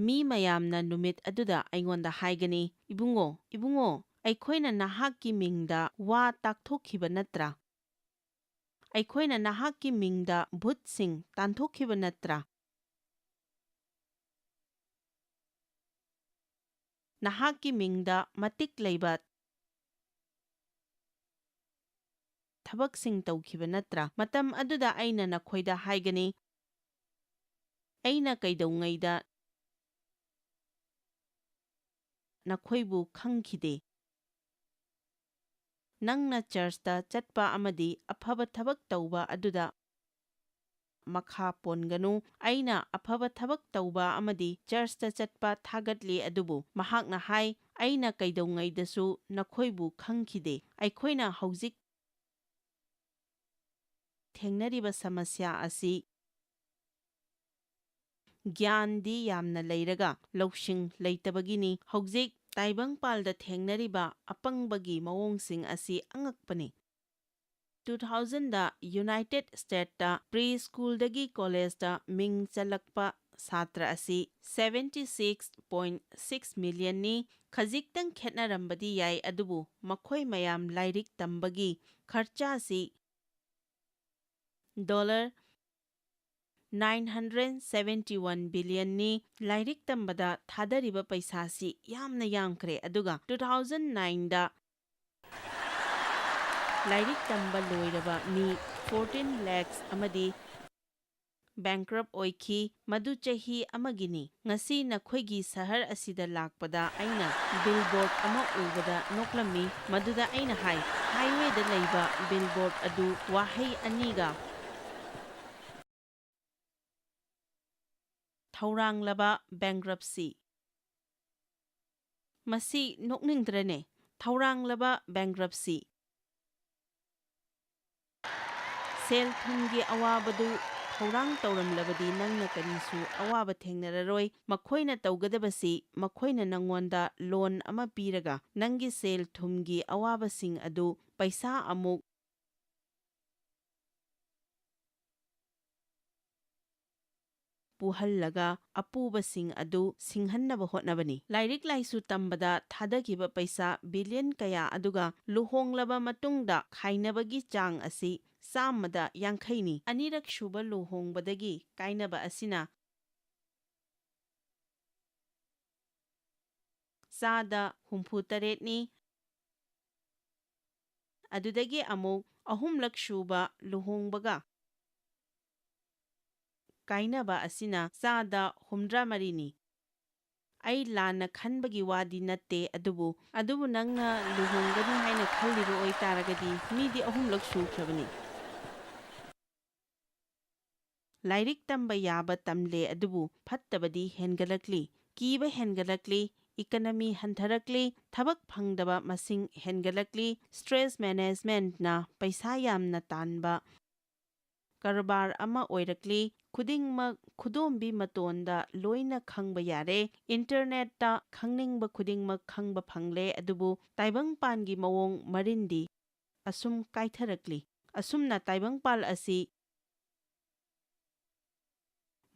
Mi mayamna numit aduda aingonda haigani. Ibungo, aikoina nahakki mingda wa takthokhiba natra. Aikoina nahakki mingda bhutsing tanthokhiba natra. Nahakki mingda matik leiba thabaksing tawkhiba natra. Matam aduda aina nakhoida haigani. Aina kaidaungaida nakhoibu khangkhide. Nangna churchta chatpa amadi afaba thabak tawba aduda makha ponganu. Aina afaba thabak tawba amadi churchta chatpa thagatli adubu mahakna hai aina kaidaungaidasu nakhoibu khangkhide. Aikoina hauzik thengnariba samasya asi gyandi yamna leiraga lawsing leitabagini. Hauzik Taibangpalda thengnariba apangbagi mawongsing asi angakpani. 2000 da United States da preschool dagi college da ming chalakpa satra asi 76.6 million ni. Khajiktang khetnarambadi yai adubu makhoi mayam lairik tambagi kharcha asi $971 billion ni. Lairik tambada thadariba paisa si yamna yamkre aduga 2009 da Lairik tamba loiraba mi 14 lakhs amadi bankrupt oiki madu chahi amagini. Ngasi nakhoigi sahar asida lakpada aina billboard ama ubada noklami maduda aina hai highway da leiba billboard adu wahai aniga Thauranglaba bankruptcy. Masi nokningdrane Thauranglaba bankruptcy. Sel thumgi awabadu Thorang tauramlabadi nangna karisu awaba thengnararoi. Makhoina taugadabasi makhoina nangwanda loan ama piraga nangi sel thumgi awabasing adu paisa amuk puhallaga apubasing adu singhannaba hotnabani. Lairik laisu tambada thadagiba paisa billion kaya aduga luhonglaba matungda khainabagi chang asi samada yankhaini. Anirak shuba luhongbadagi kainaba asina sada humphutaret ni. Adudagi amuk ahumlak shuba luhongbaga kainaba asina sada humdra marini. Ai lana khanbagi wadi natte adubu nangna luhonggani haina khalliba oi taragadi midi ahumlak shukhrabani. Lairik tamba yaba tamle adubu phattabadi hengalakli kiba hengalakli economy hantharakli thabak phangdaba masing hengalakli stress management na paisa yamna tanba karbar ama oirakli khudingmak khudombi matonda loina khangba yare. Internet ta khangningba khudingmak khangba phangle adubu taibangpangi mawong marindi asum kaitharakli. Asumna taibangpal asi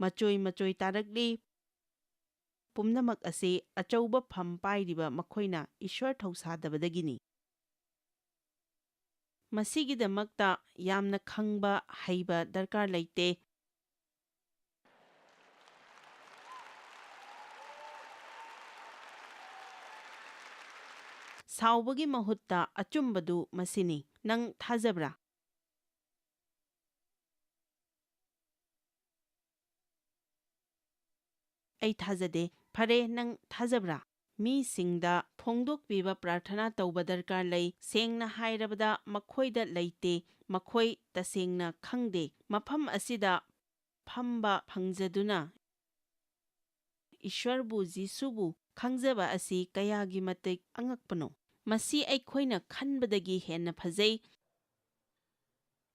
machoi tarakli pumnamak asi achauba pham pairiba makhoina ishwar thausadabadagini. Masigidamakta yamna khangba haiba darkar laite. Saubagi mahutta achumbadu masini. Nang thazabra? Ai thazade. Phare nang thazabra? Mi singda phongdok biba prarthana tauba darkar lay. Sengna hairabada makhoida laite. Makhoi tasengna khangde. Mafam asida phamba phangjaduna Ishwarbu Jisubu khangzaba asi kayagi matik angakpano. Masi aikhoina khanbadagi henna phajai.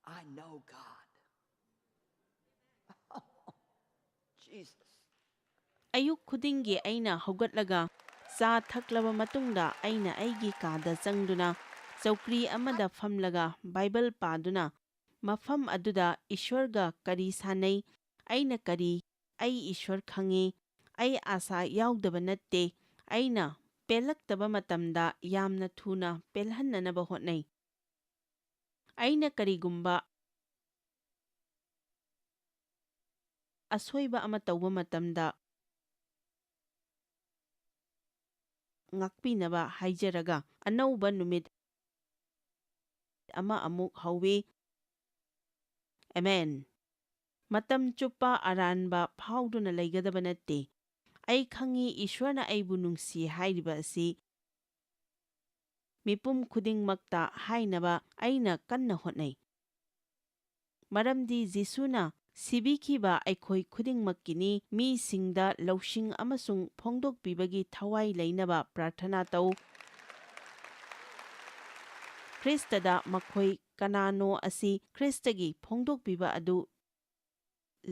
I know God. Jesus. Ayuk khudingi aina hogatlaga sa thaklaba matungda aina aigi kada changduna chaukri amada famlaga Bible paduna mafam aduda Ishwarga kari sanai aina kari ai Ishwar khangi ꯑꯩ ꯑꯥꯁꯥ ꯌꯥꯎꯗꯕ ꯅꯠꯇꯦ, ꯑꯩꯅ ꯄꯦꯜꯂꯛꯇꯕ ꯃꯇꯝꯗ ꯌꯥꯝꯅ ꯊꯨꯅ ꯄꯦꯜꯍꯟꯅꯅꯕ ꯍꯣꯠꯅꯩ꯫ ꯑꯩꯅ ꯀꯔꯤꯒꯨꯝꯕ ꯑꯁꯣꯏꯕ ꯑꯃ ꯇꯧꯕ ꯃꯇꯝꯗ ꯉꯥꯛꯄꯤꯅꯕ ꯍꯥꯏꯖꯔꯒ ꯑꯅꯧꯕ ꯅꯨꯃꯤꯠ ꯑꯃ ꯑꯃꯨꯛ ꯍꯧꯋꯤ꯫ ꯑꯃꯦꯟ꯫ ꯃꯇꯝ ꯆꯨꯞꯄ ꯑꯔꯥꯟꯕ ꯐꯥꯎꯗꯨꯅ ꯂꯩꯒꯗꯕ ꯅꯠꯇꯦ꯫ ꯑꯩ ꯈꯪꯉꯤ ꯏꯁ꯭ꯋꯔꯅ ꯑꯩꯕꯨ ꯅꯨꯡꯁꯤ ꯍꯥꯏꯔꯤꯕ ꯑꯁꯤ ꯃꯤꯄꯨꯝ ꯈꯨꯗꯤꯡꯃꯛꯇ ꯍꯥꯏꯅꯕ ꯑꯩꯅ ꯀꯟꯅ ꯍꯣꯠꯅꯩ, ꯃꯔꯝꯗꯤ ꯖꯤꯁꯨꯅ ꯁꯤꯕꯤꯈꯤꯕ ꯑꯩꯈꯣꯏ ꯈꯨꯗꯤꯡꯃꯛꯀꯤꯅꯤ꯫ ꯃꯤꯁꯤꯡꯗ ꯂꯧꯁꯤꯡ ꯑꯃꯁꯨꯡ ꯐꯣꯡꯗꯣꯛꯄꯤꯕꯒꯤ ꯊꯋꯥꯏ ꯂꯩꯅꯕ ꯄ꯭ꯔꯥꯔꯊꯅꯥ ꯇꯧ꯫ ꯈ꯭ꯔꯤꯁꯇꯗ ꯃꯈꯣꯏ ꯀꯅꯥꯅꯣ ꯑꯁꯤ ꯈ꯭ꯔꯤꯁꯇꯒꯤ ꯐꯣꯡꯗꯣꯛꯄꯤꯕ ꯑꯗꯨ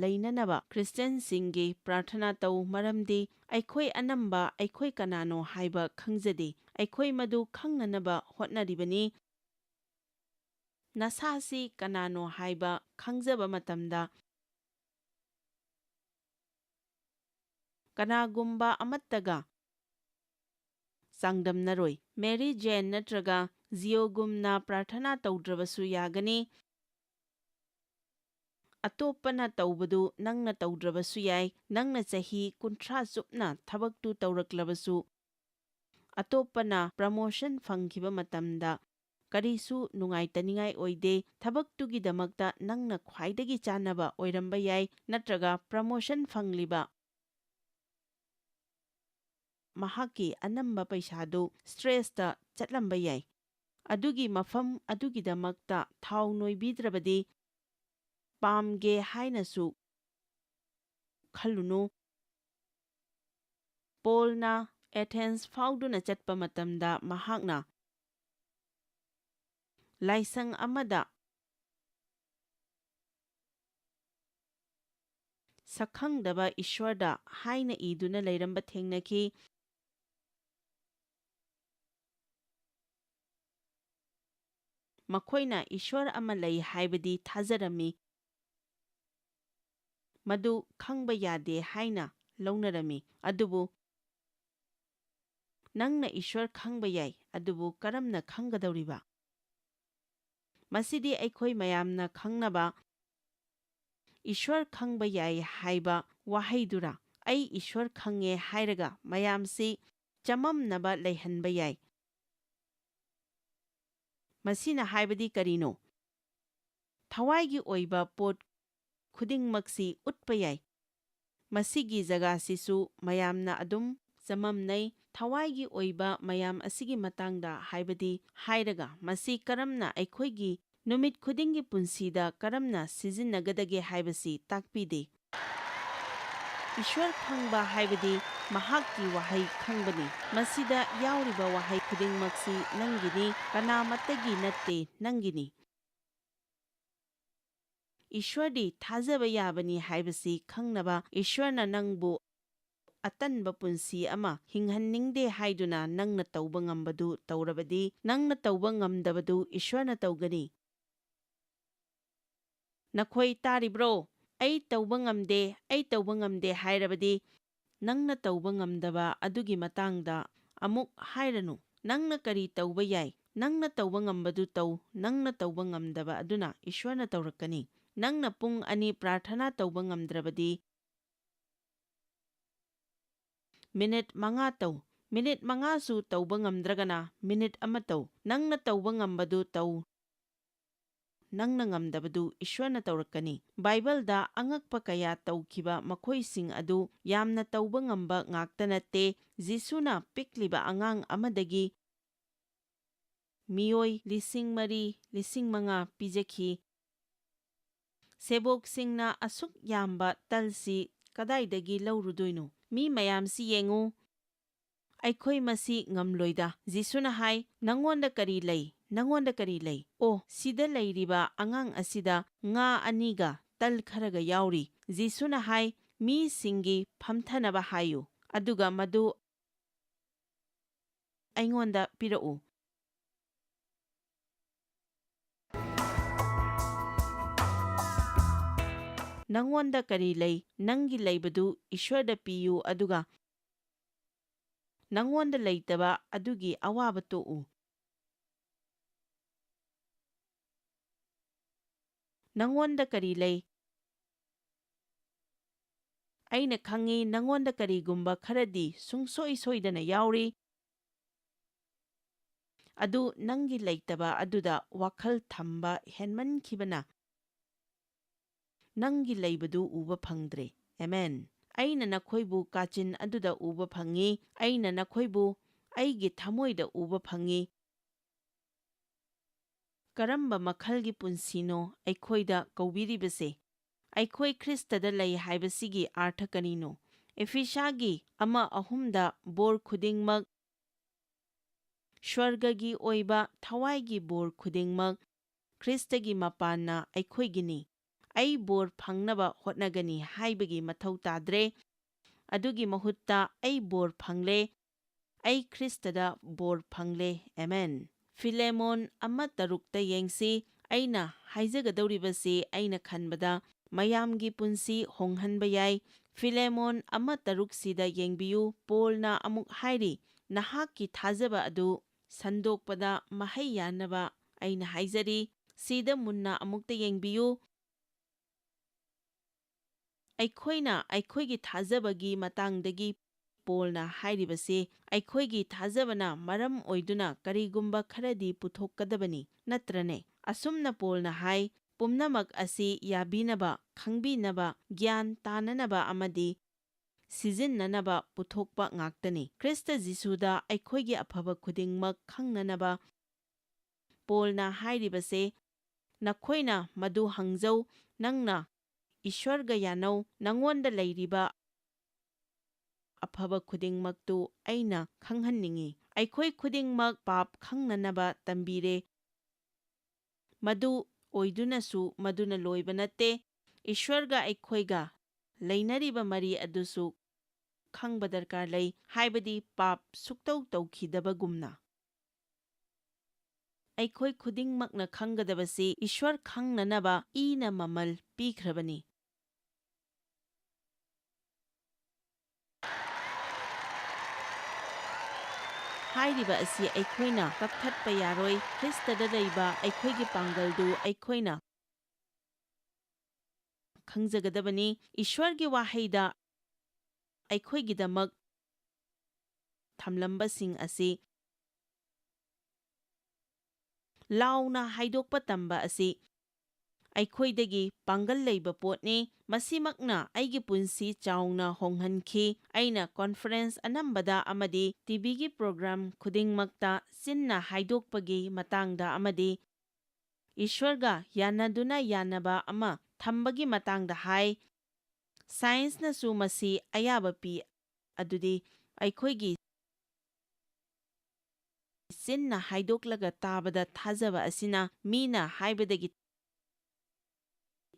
ꯂꯩꯅꯅꯕ ꯈ꯭ꯔꯤꯁꯇꯤꯌꯟꯁꯤꯡꯒꯤ ꯄ꯭ꯔꯥꯔꯊꯅꯥ ꯇꯧ, ꯃꯔꯝꯗꯤ ꯑꯩꯈꯣꯏ ꯑꯅꯝꯕ ꯑꯩꯈꯣꯏ ꯀꯅꯥꯅꯣ ꯍꯥꯏꯕ ꯈꯪꯖꯗꯦ꯫ ꯑꯩꯈꯣꯏ ꯃꯗꯨ ꯈꯪꯅꯅꯕ ꯍꯣꯠꯅꯔꯤꯕꯅꯤ꯫ ꯅꯁꯥꯁꯤ ꯀꯅꯥꯅꯣ ꯍꯥꯏꯕ ꯈꯪꯖꯕ ꯃꯇꯝꯗ ꯀꯅꯥꯒꯨꯝꯕ ꯑꯃꯠꯇꯒ ꯆꯥꯡꯗꯝꯅꯔꯣꯏ꯫ ꯃꯦꯔꯤ ꯖꯦꯟ ꯅꯠꯇ꯭ꯔꯒ ꯖꯤꯌꯣꯒꯨꯝꯅ ꯄ꯭ꯔꯥꯔꯊꯅꯥ ꯇꯧꯗ꯭ꯔꯕꯁꯨ ꯌꯥꯒꯅꯤ꯫ ꯑꯇꯣꯞꯄꯅ ꯇꯧꯕꯗꯨ ꯅꯪꯅ ꯇꯧꯗ꯭ꯔꯕꯁꯨ ꯌꯥꯏ꯫ ꯅꯪꯅ ꯆꯍꯤ 30 ꯆꯨꯞꯅ ꯊꯕꯛꯇꯨ ꯇꯧꯔꯛꯂꯕꯁꯨ ꯑꯇꯣꯞꯄꯅ ꯄ꯭ꯔꯃꯣꯁꯟ ꯐꯪꯈꯤꯕ ꯃꯇꯝꯗ ꯀꯔꯤꯁꯨ ꯅꯨꯡꯉꯥꯏꯇꯅꯤꯡꯉꯥꯏ ꯑꯣꯏꯗꯦ꯫ ꯊꯕꯛꯇꯨꯒꯤꯗꯃꯛꯇ ꯅꯪꯅ ꯈ꯭ꯋꯥꯏꯗꯒꯤ ꯆꯥꯟꯅꯕ ꯑꯣꯏꯔꯝꯕ ꯌꯥꯏ, ꯅꯠꯇ꯭ꯔꯒ ꯄ꯭ꯔꯃꯣꯁꯟ ꯐꯪꯂꯤꯕ ꯃꯍꯥꯛꯀꯤ ꯑꯅꯝꯕ ꯄꯩꯁꯥꯗꯨ ꯁ꯭ꯇ꯭ꯔꯦꯁꯇ ꯆꯠꯂꯝꯕ ꯌꯥꯏ꯫ ꯑꯗꯨꯒꯤ ꯃꯐꯝ ꯑꯗꯨꯒꯤꯗꯃꯛꯇ ꯊꯥꯎ ꯅꯣꯏꯕꯤꯗ꯭ꯔꯕꯗꯤ ꯄꯥꯝꯒꯦ ꯍꯥꯏꯅꯁꯨ ꯈꯜꯂꯨꯅꯨ꯫ ꯄꯣꯜꯅ ꯑꯦꯊꯦꯟꯁ ꯐꯥꯎꯗꯨꯅ ꯆꯠꯄ ꯃꯇꯝꯗ ꯃꯍꯥꯛꯅ ꯂꯥꯏꯁꯪ ꯑꯃꯗ ꯁꯛꯈꯪꯗꯕ ꯏꯁ꯭ꯋꯔꯗ ꯍꯥꯏꯅ ꯏꯗꯨꯅ ꯂꯩꯔꯝꯕ ꯊꯦꯡꯅꯈꯤ꯫ ꯃꯈꯣꯏꯅ ꯏꯁ꯭ꯋꯔ ꯑꯃ ꯂꯩ ꯍꯥꯏꯕꯗꯤ ꯊꯥꯖꯔꯝꯃꯤ, ꯃꯗꯨ ꯈꯪꯕ ꯌꯥꯗꯦ ꯍꯥꯏꯅ ꯂꯧꯅꯔꯝꯃꯤ꯫ ꯑꯗꯨꯕꯨ ꯅꯪꯅ ꯏꯁ꯭ꯋꯔ ꯈꯪꯕ ꯌꯥꯏ, ꯑꯗꯨꯕꯨ ꯀꯔꯝꯅ ꯈꯪꯒꯗꯧꯔꯤꯕ? ꯃꯁꯤꯗꯤ ꯑꯩꯈꯣꯏ ꯃꯌꯥꯝꯅ ꯈꯪꯅꯕ ꯏꯁ꯭ꯋꯔ ꯈꯪꯕ ꯌꯥꯏ ꯍꯥꯏꯕ ꯋꯥꯍꯩꯗꯨꯔꯥ? ꯑꯩ ꯏꯁ꯭ꯋꯔ ꯈꯪꯉꯦ ꯍꯥꯏꯔꯒ ꯃꯌꯥꯝꯁꯤ ꯆꯃꯝꯅꯕ ꯂꯩꯍꯟꯕ ꯌꯥꯏ꯫ ꯃꯁꯤꯅ ꯍꯥꯏꯕꯗꯤ ꯀꯔꯤꯅꯣ? ꯊꯋꯥꯏꯒꯤ ꯑꯣꯏꯕ ꯄꯣꯠ ꯈꯨꯗꯤꯡꯃꯛꯁꯤ ꯎꯠꯄ ꯌꯥꯏ꯫ ꯃꯁꯤꯒꯤ ꯖꯒꯥꯁꯤꯁꯨ ꯃꯌꯥꯝꯅ ꯑꯗꯨꯝ ꯆꯃꯝꯅꯩ꯫ ꯊꯋꯥꯏꯒꯤ ꯑꯣꯏꯕ ꯃꯌꯥꯝ ꯑꯁꯤꯒꯤ ꯃꯇꯥꯡꯗ ꯍꯥꯏꯕꯗꯤ ꯍꯥꯏꯔꯒ ꯃꯁꯤ ꯀꯔꯝꯅ ꯑꯩꯈꯣꯏꯒꯤ ꯅꯨꯃꯤꯠ ꯈꯨꯗꯤꯡꯒꯤ ꯄꯨꯟꯁꯤꯗ ꯀꯔꯝꯅ ꯁꯤꯖꯤꯟꯅꯒꯗꯒꯦ ꯍꯥꯏꯕꯁꯤ ꯇꯥꯛꯄꯤꯗꯦ꯫ ꯏꯁ꯭ꯋꯔ ꯈꯪꯕ ꯍꯥꯏꯕꯗꯤ ꯃꯍꯥꯛꯀꯤ ꯋꯥꯍꯩ ꯈꯪꯕꯅꯤ꯫ ꯃꯁꯤꯗ ꯌꯥꯎꯔꯤꯕ ꯋꯥꯍꯩ ꯈꯨꯗꯤꯡꯃꯛꯁꯤ ꯅꯪꯒꯤꯅꯤ, ꯀꯅꯥꯃꯠꯇꯒꯤ ꯅꯠꯇꯦ, ꯅꯪꯒꯤꯅꯤ꯫ ꯏꯁ꯭ꯋꯔꯗꯤ ꯊꯥꯖꯕ ꯌꯥꯕꯅꯤ ꯍꯥꯏꯕꯁꯤ ꯈꯪꯅꯕ ꯏꯁ꯭ꯋꯔꯅ ꯅꯪꯕꯨ ꯑꯇꯟꯕ ꯄꯨꯟꯁꯤ ꯑꯃ ꯍꯤꯡꯍꯟꯅꯤꯡꯗꯦ ꯍꯥꯏꯗꯨꯅ ꯅꯪꯅ ꯇꯧꯕ ꯉꯝꯕꯗꯨ ꯇꯧꯔꯕꯗꯤ, ꯅꯪꯅ ꯇꯧꯕ ꯉꯝꯗꯕꯗꯨ ꯏꯁ꯭ꯋꯔꯅ ꯇꯧꯒꯅꯤ꯫ ꯅꯈꯣꯏ ꯇꯥꯔꯤꯕ꯭ꯔꯣ? ꯑꯩ ꯇꯧꯕ ꯉꯝꯗꯦ, ꯑꯩ ꯇꯧꯕ ꯉꯝꯗꯦ ꯍꯥꯏꯔꯕꯗꯤ ꯅꯪꯅ ꯇꯧꯕ ꯉꯝꯗꯕ ꯑꯗꯨꯒꯤ ꯃꯇꯥꯡꯗ ꯑꯃꯨꯛ ꯍꯥꯏꯔꯅꯨ꯫ ꯅꯪꯅ ꯀꯔꯤ ꯇꯧꯕ ꯌꯥꯏ? ꯅꯪꯅ ꯇꯧꯕ ꯉꯝꯕꯗꯨ ꯇꯧ꯫ ꯅꯪꯅ ꯇꯧꯕ ꯉꯝꯗꯕ ꯑꯗꯨꯅ ꯏꯁ꯭ꯋꯔꯅ ꯇꯧꯔꯛꯀꯅꯤ꯫ ꯅꯪꯅ ꯄꯨꯡ 2 ꯄ꯭ꯔꯥꯔꯊꯅꯥ ꯇꯧꯕ ꯉꯝꯗ꯭ꯔꯕꯗꯤ ꯃꯤꯅꯤꯠ 5 ꯇꯧ꯫ ꯃꯤꯅꯤꯠ 5ꯁꯨ ꯇꯧꯕ ꯉꯝꯗ꯭ꯔꯒꯅ ꯃꯤꯅꯤꯠ 1 ꯇꯧ꯫ ꯅꯪꯅ ꯇꯧꯕ ꯉꯝꯕꯗꯨ ꯇꯧ, ꯅꯪꯅ ꯉꯝꯗꯕꯗꯨ ꯏꯁ꯭ꯋꯔꯅ ꯇꯧꯔꯛꯀꯅꯤ꯫ ꯕꯥꯏꯕꯜꯗ ꯑꯉꯛꯄ ꯀꯌꯥ ꯇꯧꯈꯤꯕ ꯃꯈꯣꯏꯁꯤꯡ ꯑꯗꯨ ꯌꯥꯝꯅ ꯇꯧꯕ ꯉꯝꯕ ꯉꯥꯛꯇ ꯅꯠꯇꯦ꯫ ꯖꯤꯁꯨꯅ ꯄꯤꯛꯂꯤꯕ ꯑꯉꯥꯡ ꯑꯃꯗꯒꯤ ꯃꯤꯑꯣꯏ 4,000, 5,000 ꯄꯤꯖꯈꯤ꯫ ꯁꯦꯕꯣꯛꯁꯤꯡꯅ ꯑꯁꯨꯛ ꯌꯥꯝꯕ ꯇꯜꯁꯤ ꯀꯗꯥꯏꯗꯒꯤ ꯂꯧꯔꯨꯗꯣꯏꯅꯣ? ꯃꯤ ꯃꯌꯥꯝꯁꯤ ꯌꯦꯡꯉꯨ, ꯑꯩꯈꯣꯏ ꯃꯁꯤ ꯉꯝꯂꯣꯏꯗ꯫ ꯖꯤꯁꯨꯅ ꯍꯥꯏ, ꯅꯪꯉꯣꯟꯗ ꯀꯔꯤ ꯂꯩ? ꯅꯪꯉꯣꯟꯗ ꯀꯔꯤ ꯂꯩ? ꯑꯣ, ꯁꯤꯗ ꯂꯩꯔꯤꯕ ꯑꯉꯥꯡ ꯑꯁꯤꯗ ꯉꯥ 2ꯒ ꯇꯜ ꯈꯔꯒ ꯌꯥꯎꯔꯤ꯫ ꯖꯤꯁꯨꯅ ꯍꯥꯏ, ꯃꯤꯁꯤꯡꯒꯤ ꯐꯝꯊꯅꯕ ꯍꯥꯏꯌꯨ, ꯑꯗꯨꯒ ꯃꯗꯨ ꯑꯩꯉꯣꯟꯗ ꯄꯤꯔꯛꯎ꯫ ꯅꯪꯉꯣꯟꯗ ꯀꯔꯤ ꯂꯩ? ꯅꯪꯒꯤ ꯂꯩꯕꯗꯨ ꯏꯁ꯭ꯋꯔꯗ ꯄꯤꯌꯨ ꯑꯗꯨꯒ ꯅꯪꯉꯣꯟꯗ ꯂꯩꯇꯕ ꯑꯗꯨꯒꯤ ꯑꯋꯥꯕ ꯇꯣꯛꯎ꯫ ꯅꯪꯉꯣꯟꯗ ꯀꯔꯤ ꯂꯩ? ꯑꯩꯅ ꯈꯪꯉꯤ ꯅꯪꯉꯣꯟꯗ ꯀꯔꯤꯒꯨꯝꯕ ꯈꯔꯗꯤ ꯁꯨꯡꯁꯣꯏ ꯁꯣꯏꯗꯅ ꯌꯥꯎꯔꯤ꯫ ꯑꯗꯨ ꯅꯪꯒꯤ ꯂꯩꯇꯕ ꯑꯗꯨꯗ ꯋꯥꯈꯜ ꯊꯝꯕ ꯍꯦꯟꯃꯟꯈꯤꯕꯅ ꯅꯪꯒꯤ ꯂꯩꯕꯗꯨ ꯎꯕ ꯐꯪꯗ꯭ꯔꯦ꯫ ꯑꯦꯃꯦꯟ꯫ ꯑꯩꯅ ꯅꯈꯣꯏꯕꯨ ꯀꯥꯆꯤꯟ ꯑꯗꯨꯗ ꯎꯕ ꯐꯪꯉꯤ꯫ ꯑꯩꯅ ꯅꯈꯣꯏꯕꯨ ꯑꯩꯒꯤ ꯊꯃꯣꯏꯗ ꯎꯕ ꯐꯪꯉꯤ꯫ ꯀꯔꯝꯕ ꯃꯈꯜꯒꯤ ꯄꯨꯟꯁꯤꯅꯣ ꯑꯩꯈꯣꯏꯗ ꯀꯧꯕꯤꯔꯤꯕꯁꯦ? ꯑꯩꯈꯣꯏ ꯈ꯭ꯔꯤꯁꯇꯗ ꯂꯩ ꯍꯥꯏꯕꯁꯤꯒꯤ ꯑꯥꯔꯊ ꯀꯔꯤꯅꯣ? ꯑꯦꯐꯤꯁꯥꯒꯤ 1:3 ꯕꯣꯔ ꯈꯨꯗꯤꯡꯃꯛ, ꯁ꯭ꯋꯔꯒꯒꯤ ꯑꯣꯏꯕ ꯊꯋꯥꯏꯒꯤ ꯕꯣꯔ ꯈꯨꯗꯤꯡꯃꯛ ꯈ꯭ꯔꯤꯁꯇꯒꯤ ꯃꯄꯥꯟꯅ ꯑꯩꯈꯣꯏꯒꯤꯅꯤ꯫ ꯑꯩ ꯕꯣꯔ ꯐꯪꯅꯕ ꯍꯣꯠꯅꯒꯅꯤ ꯍꯥꯏꯕꯒꯤ ꯃꯊꯧ ꯇꯥꯗ꯭ꯔꯦ꯫ ꯑꯗꯨꯒꯤ ꯃꯍꯨꯠꯇ ꯑꯩ ꯕꯣꯔ ꯐꯪꯂꯦ꯫ ꯑꯩ ꯈ꯭ꯔꯤꯁꯇꯗ ꯕꯣꯔ ꯐꯪꯂꯦ꯫ ꯑꯦꯃꯦꯟ꯫ ꯐꯤꯂꯦꯃꯣꯟ 1:6 ꯌꯦꯡꯁꯤ꯫ ꯑꯩꯅ ꯍꯥꯏꯖꯒꯗꯧꯔꯤꯕꯁꯤ ꯑꯩꯅ ꯈꯟꯕꯗ ꯃꯌꯥꯝꯒꯤ ꯄꯨꯟꯁꯤ ꯍꯣꯡꯍꯟꯕ ꯌꯥꯏ꯫ ꯐꯤꯂꯦꯃꯣꯟ 1:6 ꯌꯦꯡꯕꯤꯌꯨ꯫ ꯄꯣꯜꯅ ꯑꯃꯨꯛ ꯍꯥꯏꯔꯤ, ꯅꯍꯥꯛꯀꯤ ꯊꯥꯖꯕ ꯑꯗꯨ ꯁꯟꯗꯣꯛꯄꯗ ꯃꯍꯩ ꯌꯥꯟꯅꯕ ꯑꯩꯅ ꯍꯥꯏꯖꯔꯤ꯫ ꯁꯤꯗ ꯃꯨꯟꯅ ꯑꯃꯨꯛꯇ ꯌꯦꯡꯕꯤꯌꯨ꯫ ꯑꯩꯈꯣꯏꯅ ꯑꯩꯈꯣꯏꯒꯤ ꯊꯥꯖꯕꯒꯤ ꯃꯇꯥꯡꯗꯒꯤ ꯄꯣꯜꯅ ꯍꯥꯏꯔꯤꯕꯁꯤ ꯑꯩꯈꯣꯏꯒꯤ ꯊꯥꯖꯕꯅ ꯃꯔꯝ ꯑꯣꯏꯗꯨꯅ ꯀꯔꯤꯒꯨꯝꯕ ꯈꯔꯗꯤ ꯄꯨꯊꯣꯛꯀꯗꯕꯅꯤ, ꯅꯠꯇ꯭ꯔꯅꯦ? ꯑꯁꯨꯝꯅ ꯄꯣꯜꯅ ꯍꯥꯏ, ꯄꯨꯝꯅꯃꯛ ꯑꯁꯤ ꯌꯥꯕꯤꯅꯕ, ꯈꯪꯕꯤꯅꯕ, ꯒ꯭ꯌꯥꯟ ꯇꯥꯅꯅꯕ ꯑꯃꯗꯤ ꯁꯤꯖꯤꯟꯅꯅꯕ ꯄꯨꯊꯣꯛꯄ ꯉꯥꯛꯇꯅꯤ꯫ ꯈ꯭ꯔꯤꯁꯇ ꯖꯤꯁꯨꯗ ꯑꯩꯈꯣꯏꯒꯤ ꯑꯐꯕ ꯈꯨꯗꯤꯡꯃꯛ ꯈꯪꯅꯅꯕ ꯄꯣꯜꯅ ꯍꯥꯏꯔꯤꯕꯁꯦ, ꯅꯈꯣꯏꯅ ꯃꯗꯨ ꯍꯪꯖꯧ, ꯅꯪꯅ ꯏꯁ꯭ꯋꯔꯒ ꯌꯥꯅꯧ, ꯅꯪꯉꯣꯟꯗ ꯂꯩꯔꯤꯕ ꯑꯐꯕ ꯈꯨꯗꯤꯡꯃꯛꯇꯨ ꯑꯩꯅ ꯈꯪꯍꯟꯅꯤꯡꯏ꯫ ꯑꯩꯈꯣꯏ ꯈꯨꯗꯤꯡꯃꯛ ꯄꯥꯞ ꯈꯪꯅꯅꯕ ꯇꯝꯕꯤꯔꯦ꯫ ꯃꯗꯨ ꯑꯣꯏꯗꯨꯅꯁꯨ ꯃꯗꯨꯅ ꯂꯣꯏꯕ ꯅꯠꯇꯦ꯫ ꯏꯁ꯭ꯋꯔꯒ ꯑꯩꯈꯣꯏꯒ ꯂꯩꯅꯔꯤꯕ ꯃꯔꯤ ꯑꯗꯨꯁꯨ ꯈꯪꯕ ꯗꯔꯀꯥꯔ ꯂꯩ, ꯍꯥꯏꯕꯗꯤ ꯄꯥꯞ ꯁꯨꯛꯇꯧ ꯇꯧꯈꯤꯗꯕꯒꯨꯝꯅ꯫ ꯑꯩꯈꯣꯏ ꯈꯨꯗꯤꯡꯃꯛꯅ ꯈꯪꯒꯗꯕꯁꯤ ꯏꯁ꯭ꯋꯔ ꯈꯪꯅꯅꯕ ꯏꯅ ꯃꯃꯜ ꯄꯤꯈ꯭ꯔꯕꯅꯤ꯫ ꯍꯥꯏꯔꯤꯕ ꯑꯁꯤ ꯑꯩꯈꯣꯏꯅ ꯀꯛꯊꯠꯄ ꯌꯥꯔꯣꯏ꯫ ꯈ꯭ꯔꯤꯁꯇꯗ ꯂꯩꯕ ꯑꯩꯈꯣꯏꯒꯤ ꯄꯥꯡꯒꯜꯗꯨ ꯑꯩꯈꯣꯏꯅ ꯈꯪꯖꯒꯗꯕꯅꯤ꯫ ꯏꯁ꯭ꯋꯔꯒꯤ ꯋꯥꯍꯩꯗ ꯑꯩꯈꯣꯏꯒꯤꯗꯃꯛ ꯊꯝꯂꯝꯕꯁꯤꯡ ꯑꯁꯤ ꯂꯥꯎꯅ ꯍꯥꯏꯗꯣꯛꯄ ꯇꯝꯕ ꯑꯁꯤ ꯑꯩꯈꯣꯏꯗꯒꯤ ꯄꯥꯡꯒꯜ ꯂꯩꯕ ꯄꯣꯠꯅꯤ꯫ ꯃꯁꯤꯃꯛꯅ ꯑꯩꯒꯤ ꯄꯨꯟꯁꯤ ꯆꯥꯎꯅ ꯍꯣꯡꯍꯟꯈꯤ꯫ ꯑꯩꯅ ꯀꯣꯟꯐꯔꯦꯟꯁ ꯑꯅꯝꯕꯗ ꯑꯃꯗꯤ ꯇꯤꯚꯤꯒꯤ ꯄ꯭ꯔꯣꯒ꯭ꯔꯥꯝ ꯈꯨꯗꯤꯡꯃꯛꯇ ꯆꯤꯟꯅ ꯍꯥꯏꯗꯣꯛꯄꯒꯤ ꯃꯇꯥꯡꯗ ꯑꯃꯗꯤ ꯏꯁ꯭ꯋꯔꯒ ꯌꯥꯅꯗꯨꯅ ꯌꯥꯅꯕ ꯑꯃ ꯊꯝꯕꯒꯤ ꯃꯇꯥꯡꯗ ꯍꯥꯏ꯫ ꯁꯥꯏꯟꯁꯅꯁꯨ ꯃꯁꯤ ꯑꯌꯥꯕ ꯄꯤ, ꯑꯗꯨꯗꯤ ꯑꯩꯈꯣꯏꯒꯤ ꯆꯤꯟꯅ ꯍꯥꯏꯗꯣꯛꯂꯒ ꯇꯥꯕꯗ ꯊꯥꯖꯕ ꯑꯁꯤꯅ ꯃꯤꯅ ꯍꯥꯏꯕꯗꯒꯤ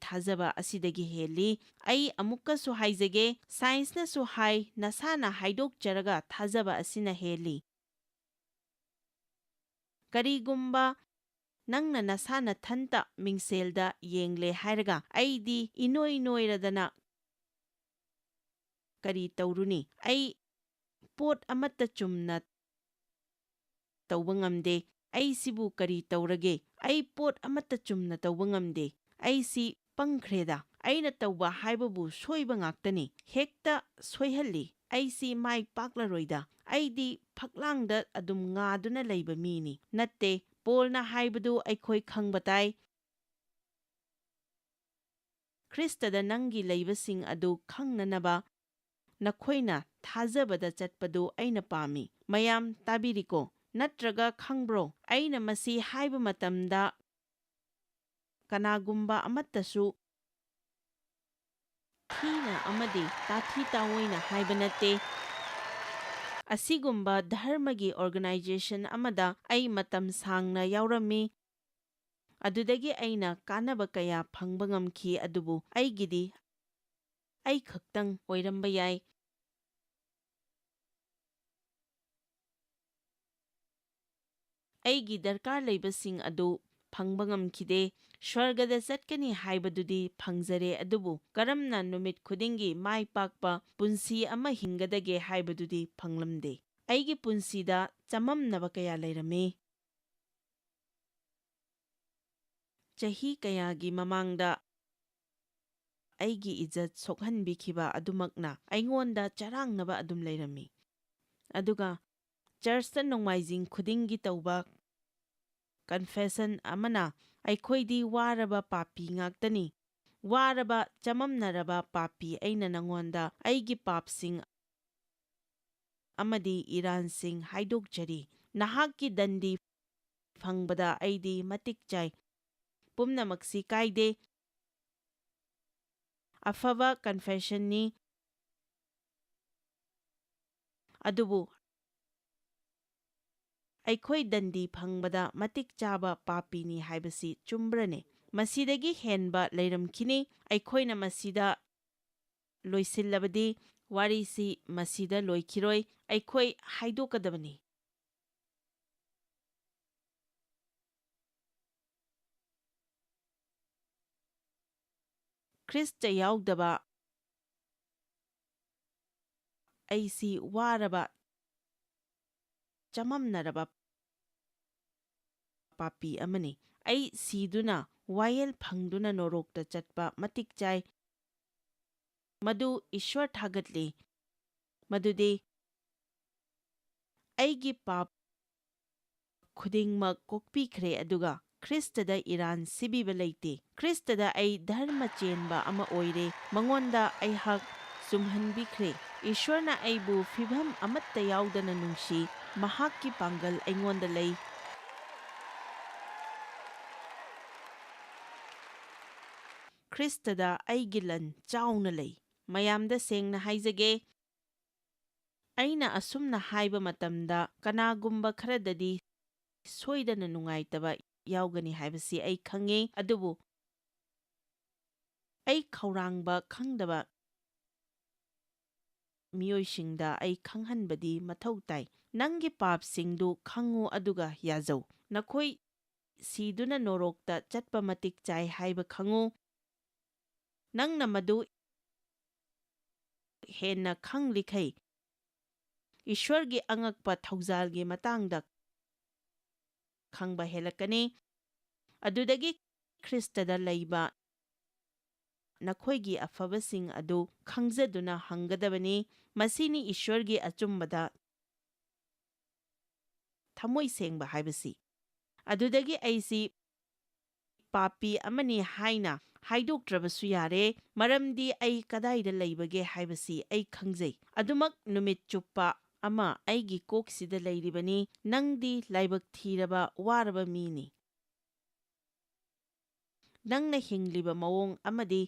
ꯊꯥꯖꯕ ꯑꯁꯤꯗꯒꯤ ꯍꯦꯜꯂꯤ꯫ ꯑꯩ ꯑꯃꯨꯛꯀꯁꯨ ꯍꯥꯏꯖꯒꯦ, ꯁꯥꯏꯟꯁꯅꯁꯨ ꯍꯥꯏ, ꯅꯁꯥꯅ ꯍꯥꯏꯗꯣꯛꯆꯔꯒ ꯊꯥꯖꯕ ꯑꯁꯤꯅ ꯍꯦꯜꯂꯤ꯫ ꯀꯔꯤꯒꯨꯝꯕ ꯅꯪꯅ ꯅꯁꯥ ꯅꯊꯟꯇ ꯃꯤꯡꯁꯦꯜꯗ ꯌꯦꯡꯂꯦ ꯍꯥꯏꯔꯒ ꯑꯩꯗꯤ ꯏꯅꯣꯏ ꯅꯣꯏꯔꯗꯅ ꯀꯔꯤ ꯇꯧꯔꯨꯅꯤ? ꯑꯩ ꯄꯣꯠ ꯑꯃꯠꯇ ꯆꯨꯝꯅ ꯇꯧꯕ ꯉꯝꯗꯦ꯫ ꯑꯩꯁꯤꯕꯨ ꯀꯔꯤ ꯇꯧꯔꯒꯦ? ꯑꯩ ꯄꯣꯠ ꯑꯃꯠꯇ ꯆꯨꯝꯅ ꯇꯧꯕ ꯉꯝꯗꯦ꯫ ꯑꯩꯁꯤ ꯄꯪꯈ꯭ꯔꯦꯗ꯫ ꯑꯩꯅ ꯇꯧꯕ ꯍꯥꯏꯕꯕꯨ ꯁꯣꯏꯕ ꯉꯥꯛꯇꯅꯤ꯫ ꯍꯦꯛꯇ ꯁꯣꯏꯍꯜꯂꯤ꯫ ꯑꯩꯁꯤ ꯃꯥꯏ ꯄꯥꯛꯂꯔꯣꯏꯗ꯫ ꯑꯩꯗꯤ ꯐꯛꯂꯥꯡꯗ ꯑꯗꯨꯝ ꯉꯥꯗꯨꯅ ꯂꯩꯕ ꯃꯤꯅꯤ꯫ ꯅꯠꯇꯦ, ꯄꯣꯜꯅ ꯍꯥꯏꯕꯗꯨ ꯑꯩꯈꯣই ꯈꯪꯕ ꯇꯥꯏ꯫ ꯈ꯭ꯔꯤꯁꯇꯗ ꯅꯪꯒꯤ ꯂꯩꯕꯁꯤꯡ ꯑꯗꯨ ꯈꯪꯅꯅꯕ ꯅꯈꯣꯏꯅ ꯊꯥꯖꯕꯗ ꯆꯠꯄꯗꯨ ꯑꯩꯅ ꯄꯥꯝꯃꯤ꯫ ꯃꯌꯥꯝ ꯇꯥꯕꯤꯔꯤꯀꯣ? ꯅꯠꯇ꯭ꯔꯒ ꯈꯪꯕ꯭ꯔꯣ? ꯑꯩꯅ ꯃꯁꯤ ꯍꯥꯏꯕ ꯃꯇꯝꯗ ꯀꯅꯥꯒꯨꯝꯕ ꯑꯃꯠꯇꯁꯨ ꯊꯤꯅ ꯑꯃꯗꯤ ꯇꯥꯊꯤ ꯇꯥꯑꯣꯏꯅ ꯍꯥꯏꯕ ꯅꯠꯇꯦ꯫ ꯑꯁꯤꯒꯨꯝꯕ ꯙꯔꯃꯒꯤ ꯑꯣꯔꯒꯅꯥꯏꯖꯦꯁꯟ ꯑꯃꯗ ꯑꯩ ꯃꯇꯝ ꯁꯥꯡꯅ ꯌꯥꯎꯔꯝꯃꯤ꯫ ꯑꯗꯨꯗꯒꯤ ꯑꯩꯅ ꯀꯥꯟꯅꯕ ꯀꯌꯥ ꯐꯪꯕ ꯉꯝꯈꯤ, ꯑꯗꯨꯕꯨ ꯑꯩꯒꯤꯗꯤ ꯑꯩ ꯈꯛꯇꯪ ꯑꯣꯏꯔꯝꯕ ꯌꯥꯏ꯫ ꯑꯩꯒꯤ ꯗꯔꯀꯥꯔ ꯂꯩꯕꯁꯤꯡ ꯑꯗꯨ ꯐꯪꯕ ꯉꯝꯈꯤꯗꯦ꯫ ꯁ꯭ꯋꯔꯒꯗ ꯆꯠꯀꯅꯤ ꯍꯥꯏꯕꯗꯨꯗꯤ ꯐꯪꯖꯔꯦ, ꯑꯗꯨꯕꯨ ꯀꯔꯝꯅ ꯅꯨꯃꯤꯠ ꯈꯨꯗꯤꯡꯒꯤ ꯃꯥꯏ ꯄꯥꯛꯄ ꯄꯨꯟꯁꯤ ꯑꯃ ꯍꯤꯡꯒꯗꯒꯦ ꯍꯥꯏꯕꯗꯨꯗꯤ ꯐꯪꯂꯝꯗꯦ꯫ ꯑꯩꯒꯤ ꯄꯨꯟꯁꯤꯗ ꯆꯃꯝꯅꯕ ꯀꯌꯥ ꯂꯩꯔꯝꯃꯤ꯫ ꯆꯍꯤ ꯀꯌꯥꯒꯤ ꯃꯃꯥꯡꯗ ꯑꯩꯒꯤ ꯏꯖꯠ ꯁꯣꯛꯍꯟꯕꯤꯈꯤꯕ ꯑꯗꯨꯃꯛꯅ ꯑꯩꯉꯣꯟꯗ ꯆꯔꯥꯡꯅꯕ ꯑꯗꯨꯝ ꯂꯩꯔꯝꯃꯤ꯫ ꯑꯗꯨꯒ ꯆꯔꯆꯇ ꯅꯣꯡꯃꯥꯏꯖꯤꯡ ꯈꯨꯗꯤꯡꯒꯤ ꯇꯧꯕ ꯀꯟꯐꯦꯁꯟ ꯑꯃꯅ ꯑꯩꯈꯣꯏꯗꯤ ꯋꯥꯔꯕ ꯄꯥꯄꯤ ꯉꯥꯛꯇꯅꯤ, ꯋꯥꯔꯕ ꯆꯃꯝꯅꯔꯕ ꯄꯥꯄꯤ, ꯑꯩꯅ ꯅꯉꯣꯟꯗ ꯑꯩꯒꯤ ꯄꯥꯞꯁꯤꯡ ꯑꯃꯗꯤ ꯏꯔꯥꯟꯁꯤꯡ ꯍꯥꯏꯗꯣꯛꯆꯔꯤ꯫ ꯅꯍꯥꯛꯀꯤ ꯗꯟꯗꯤ ꯐꯪꯕꯗ ꯑꯩꯗꯤ ꯃꯇꯤꯛ ꯆꯥꯏ꯫ ꯄꯨꯝꯅꯃꯛꯁꯤ ꯀꯥꯏꯗꯦ, ꯑꯐꯕ ꯀꯟꯐꯦꯁꯟꯅꯤ, ꯑꯗꯨꯕꯨ ꯑꯩꯈꯣꯏ ꯗꯟꯗꯤ ꯐꯪꯕꯗ ꯃꯇꯤꯛ ꯆꯥꯕ ꯄꯥꯄꯤꯅꯤ ꯍꯥꯏꯕꯁꯤ ꯆꯨꯝꯕ꯭ꯔꯅꯦ? ꯃꯁꯤꯗꯒꯤ ꯍꯦꯟꯕ ꯂꯩꯔꯝꯈꯤꯅꯤ꯫ ꯑꯩꯈꯣꯏꯅ ꯃꯁꯤꯗ ꯂꯣꯏꯁꯤꯜꯂꯕꯗꯤ ꯋꯥꯔꯤꯁꯤ ꯃꯁꯤꯗ ꯂꯣꯏꯈꯤꯔꯣꯏ꯫ ꯑꯩꯈꯣꯏ ꯍꯥꯏꯗꯣꯛꯀꯗꯕꯅꯤ꯫ ꯈ꯭ꯔꯤꯁꯇ ꯌꯥꯎꯗꯕ ꯑꯩꯁꯤ ꯋꯥꯔꯕ ꯆꯃꯝꯅꯔꯕ ꯄꯥꯄꯤ ꯑꯃꯅꯤ꯫ ꯑꯩ ꯁꯤꯗꯨꯅ ꯋꯥꯌꯦꯜ ꯐꯪꯗꯨꯅ ꯅꯣꯔꯣꯛꯇ ꯆꯠꯄ ꯃꯇꯤꯛ ꯆꯥꯏ꯫ ꯃꯗꯨ ꯏꯁ꯭ꯋꯔ ꯊꯥꯒꯠꯂꯤ ꯃꯗꯨꯗꯤ ꯑꯩꯒꯤ ꯄꯥꯞ ꯈꯨꯗꯤꯡꯃꯛ ꯀꯣꯛꯄꯤꯈ꯭ꯔꯦ, ꯑꯗꯨꯒ ꯈ꯭ꯔꯤꯁꯇꯗ ꯏꯔꯥꯟ ꯁꯤꯕꯤꯕ ꯂꯩꯇꯦ꯫ ꯈ꯭ꯔꯤꯁꯇꯗ ꯑꯩ ꯙꯔꯃ ꯆꯦꯟꯕ ꯑꯃ ꯑꯣꯏꯔꯦ꯫ ꯃꯉꯣꯟꯗ ꯑꯩꯍꯥꯛ ꯆꯨꯝꯍꯟꯕꯤꯈ꯭ꯔꯦ꯫ ꯏꯁ꯭ꯋꯔꯅ ꯑꯩꯕꯨ ꯐꯤꯚꯝ ꯑꯃꯠꯇ ꯌꯥꯎꯗꯅ ꯅꯨꯡꯁꯤ꯫ ꯃꯍꯥꯛꯀꯤ ꯄꯥꯡꯒꯜ ꯑꯩꯉꯣꯟꯗ ꯂꯩ꯫ ꯈ꯭ꯔꯤꯁꯇꯗ ꯑꯩꯒꯤ ꯂꯟ ꯆꯥꯎꯅ ꯂꯩ꯫ ꯃꯌꯥꯝꯗ ꯁꯦꯡꯅ ꯍꯥꯏꯖꯒꯦ, ꯑꯩꯅ ꯑꯁꯨꯝꯅ ꯍꯥꯏꯕ ꯃꯇꯝꯗ ꯀꯅꯥꯒꯨꯝꯕ ꯈꯔꯗꯗꯤ ꯁꯣꯏꯗꯅ ꯅꯨꯡꯉꯥꯏꯇꯕ ꯌꯥꯎꯒꯅꯤ ꯍꯥꯏꯕꯁꯤ ꯑꯩ ꯈꯪꯉꯤ, ꯑꯗꯨꯕꯨ ꯑꯩ ꯈꯧꯔꯥꯡꯕ ꯈꯪꯗꯕ ꯃꯤꯑꯣꯏꯁꯤꯡꯗ ꯑꯩ ꯈꯪꯍꯟꯕꯗꯤ ꯃꯊꯧ ꯇꯥꯏ꯫ ꯅꯪꯒꯤ ꯄꯥꯞꯁꯤꯡꯗꯨ ꯈꯪꯉꯨ ꯑꯗꯨꯒ ꯌꯥꯖꯧ꯫ ꯅꯈꯣꯏ ꯁꯤꯗꯨꯅ ꯅꯣꯔꯣꯛꯇ ꯆꯠꯄ ꯃꯇꯤꯛ ꯆꯥꯏ ꯍꯥꯏꯕ ꯈꯪꯉꯨ꯫ ꯅꯪꯅ ꯃꯗꯨ ꯍꯦꯟꯅ ꯈꯪꯂꯤꯈꯩ ꯏꯁ꯭ꯋꯔꯒꯤ ꯑꯉꯛꯄ ꯊꯧꯖꯥꯜꯒꯤ ꯃꯇꯥꯡꯗ ꯈꯪꯕ ꯍꯦꯜꯂꯛꯀꯅꯤ꯫ ꯑꯗꯨꯗꯒꯤ ꯈ꯭ꯔꯤꯁꯇꯗ ꯂꯩꯕ ꯅꯈꯣꯏꯒꯤ ꯑꯐꯕꯁꯤꯡ ꯑꯗꯨ ꯈꯪꯖꯗꯨꯅ ꯍꯪꯒꯗꯕꯅꯤ꯫ ꯃꯁꯤꯅꯤ ꯏꯁ꯭ꯋꯔꯒꯤ ꯑꯆꯨꯝꯕꯗ ꯊꯃꯣꯏ ꯁꯦꯡꯕ ꯍꯥꯏꯕꯁꯤ꯫ ꯑꯗꯨꯗꯒꯤ ꯑꯩꯁꯤ ꯄꯥꯄꯤ ꯑꯃꯅꯤ ꯍꯥꯏꯅ ꯍꯥꯏꯗꯣꯛꯇ꯭ꯔꯕꯁꯨ ꯌꯥꯔꯦ, ꯃꯔꯝꯗꯤ ꯑꯩ ꯀꯗꯥꯏꯗ ꯂꯩꯕꯒꯦ ꯍꯥꯏꯕꯁꯤ ꯑꯩ ꯈꯪꯖꯩ꯫ ꯑꯗꯨꯃꯛ ꯅꯨꯃꯤꯠ ꯆꯨꯞꯄ ꯑꯃ ꯑꯩꯒꯤ ꯀꯣꯛꯁꯤꯗ ꯂꯩꯔꯤꯕꯅꯤ꯫ ꯅꯪꯗꯤ ꯂꯥꯏꯕꯛ ꯊꯤꯔꯕ ꯋꯥꯔꯕ ꯃꯤꯅꯤ꯫ ꯅꯪꯅ ꯍꯤꯡꯂꯤꯕ ꯃꯑꯣꯡ ꯑꯃꯗꯤ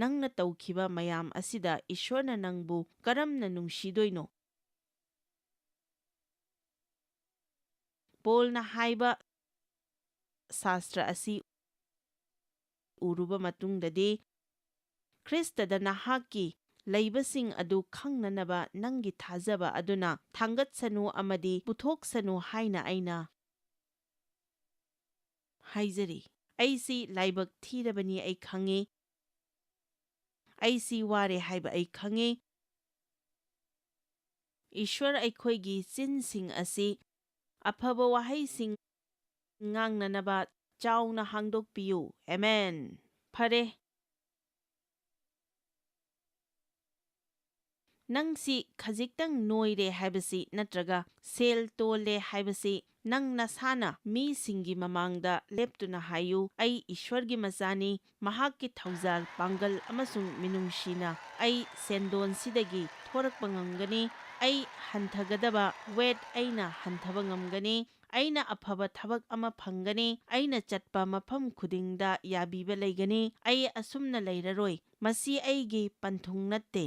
ꯅꯪꯅ ꯇꯧꯈꯤꯕ ꯃꯌꯥꯝ ꯑꯁꯤꯗ ꯏꯁ꯭ꯋꯔꯅ ꯅꯪꯕꯨ ꯀꯔꯝꯅ ꯅꯨꯡꯁꯤꯗꯣꯏꯅꯣ? ꯄꯣꯜꯅ ꯍꯥꯏꯕ ꯁꯥꯁꯇ꯭ꯔ ꯑꯁꯤ ꯎꯔꯨꯕ ꯃꯇꯨꯡꯗꯗꯤ ꯈ꯭ꯔꯤꯁꯇꯗ ꯅꯍꯥꯛꯀꯤ ꯂꯩꯕꯁꯤꯡ ꯑꯗꯨ ꯈꯪꯅꯅꯕ ꯅꯪꯒꯤ ꯊꯥꯖꯕ ꯑꯗꯨꯅ ꯊꯥꯡꯒꯠꯁꯅꯨ ꯑꯃꯗꯤ ꯄꯨꯊꯣꯛꯁꯅꯨ ꯍꯥꯏꯅ ꯑꯩꯅ ꯍꯥꯏꯖꯔꯤ꯫ ꯑꯩꯁꯤ ꯂꯥꯏꯕꯛ ꯊꯤꯔꯕꯅꯤ ꯑꯩ ꯈꯪꯉꯤ꯫ ꯑꯩꯁꯤ ꯋꯥꯔꯦ ꯍꯥꯏꯕ ꯑꯩ ꯈꯪꯉꯤ꯫ ꯏꯁ꯭ꯋꯔ ꯑꯩꯈꯣꯏꯒꯤ ꯆꯤꯟꯁꯤꯡ ꯑꯁꯤ ꯑꯐꯕ ꯋꯥꯍꯩꯁꯤꯡ ꯉꯥꯡꯅꯅꯕ ꯆꯥꯎꯅ ꯍꯥꯡꯗꯣꯛꯄꯤꯌꯨ꯫ ꯑꯦꯃꯦꯟ꯫ ꯐꯔꯦ, ꯅꯪꯁꯤ ꯈꯖꯤꯛꯇꯪ ꯅꯣꯏꯔꯦ ꯍꯥꯏꯕꯁꯤ ꯅꯠꯇ꯭ꯔꯒ ꯁꯦꯜ ꯇꯣꯜꯂꯦ ꯍꯥꯏꯕꯁꯤ ꯅꯪ ꯅꯁꯥꯅ ꯃꯤꯁꯤꯡꯒꯤ ꯃꯃꯥꯡꯗ ꯂꯦꯞꯇꯨꯅ ꯍꯥꯏꯌꯨ, ꯑꯩ ꯏꯁ꯭ꯋꯔꯒꯤ ꯃꯆꯥꯅꯤ, ꯃꯍꯥꯛꯀꯤ ꯊꯧꯖꯥꯜ, ꯄꯥꯡꯒꯜ ꯑꯃꯁꯨꯡ ꯃꯤꯅꯨꯡꯁꯤꯅ ꯑꯩ ꯁꯦꯟꯗꯣꯟꯁꯤꯗꯒꯤ ꯊꯣꯔꯛꯄ ꯉꯝꯒꯅꯤ꯫ ꯑꯩ ꯍꯟꯊꯒꯗꯕ ꯋꯦꯠ ꯑꯩꯅ ꯍꯟꯊꯕ ꯉꯝꯒꯅꯤ꯫ ꯑꯩꯅ ꯑꯐꯕ ꯊꯕꯛ ꯑꯃ ꯐꯪꯒꯅꯤ꯫ ꯑꯩꯅ ꯆꯠꯄ ꯃꯐꯝ ꯈꯨꯗꯤꯡꯗ ꯌꯥꯕꯤꯕ ꯂꯩꯒꯅꯤ꯫ ꯑꯩ ꯑꯁꯨꯝꯅ ꯂꯩꯔꯔꯣꯏ꯫ ꯃꯁꯤ ꯑꯩꯒꯤ ꯄꯟꯊꯨꯡ ꯅꯠꯇꯦ꯫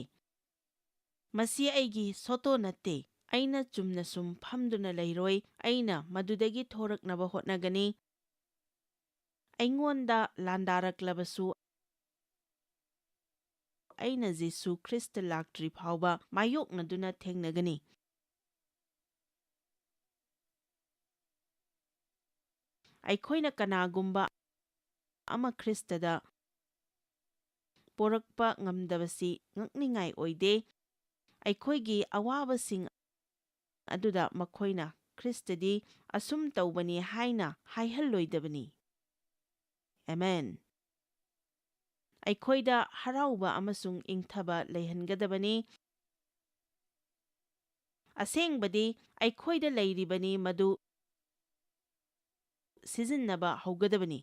ꯃꯁꯤ ꯑꯩꯒꯤ ꯁꯣꯇꯣ ꯅꯠꯇꯦ꯫ ꯑꯩꯅ ꯆꯨꯝꯅ ꯁꯨꯝ ꯐꯝꯗꯨꯅ ꯂꯩꯔꯣꯏ꯫ ꯑꯩꯅ ꯃꯗꯨꯗꯒꯤ ꯊꯣꯔꯛꯅꯕ ꯍꯣꯠꯅꯒꯅꯤ꯫ ꯑꯩꯉꯣꯟꯗ ꯂꯥꯟꯗꯥꯔꯛꯂꯕꯁꯨ ꯑꯩꯅ ꯖꯤꯁꯨ ꯈ꯭ꯔꯤꯁꯇ ꯂꯥꯛꯇ꯭ꯔꯤ ꯐꯥꯎꯕ ꯃꯥꯌꯣꯛꯅꯗꯨꯅ ꯊꯦꯡꯅꯒꯅꯤ꯫ ꯑꯩꯈꯣꯏꯅ ꯀꯅꯥꯒꯨꯝꯕ ꯑꯃ ꯈ꯭ꯔꯤꯁꯇꯗ ꯄꯣꯔꯛꯄ ꯉꯝꯗꯕꯁꯤ ꯉꯛꯅꯤꯡꯉꯥꯏ ꯑꯣꯏꯗꯦ꯫ ꯑꯩꯈꯣꯏꯒꯤ ꯑꯋꯥꯕꯁꯤꯡ ꯑꯗꯨꯗ ꯃꯈꯣꯏꯅ ꯈ꯭ꯔꯤꯁꯇꯗꯤ ꯑꯁꯨꯝ ꯇꯧꯕꯅꯤ ꯍꯥꯏꯅ ꯍꯥꯏꯍꯜꯂꯣꯏꯗꯕꯅꯤ꯫ ꯑꯃꯦꯟ꯫ ꯑꯩꯈꯣꯏꯗ ꯍꯔꯥꯎꯕ ꯑꯃꯁꯨꯡ ꯏꯪꯊꯕ ꯂꯩꯍꯟꯒꯗꯕꯅꯤ꯫ ꯑꯁꯦꯡꯕꯗꯤ ꯑꯩꯈꯣꯏꯗ ꯂꯩꯔꯤꯕꯅꯤ ꯃꯗꯨ ꯁꯤꯖꯤꯟꯅꯕ ꯍꯧꯒꯗꯕꯅꯤ꯫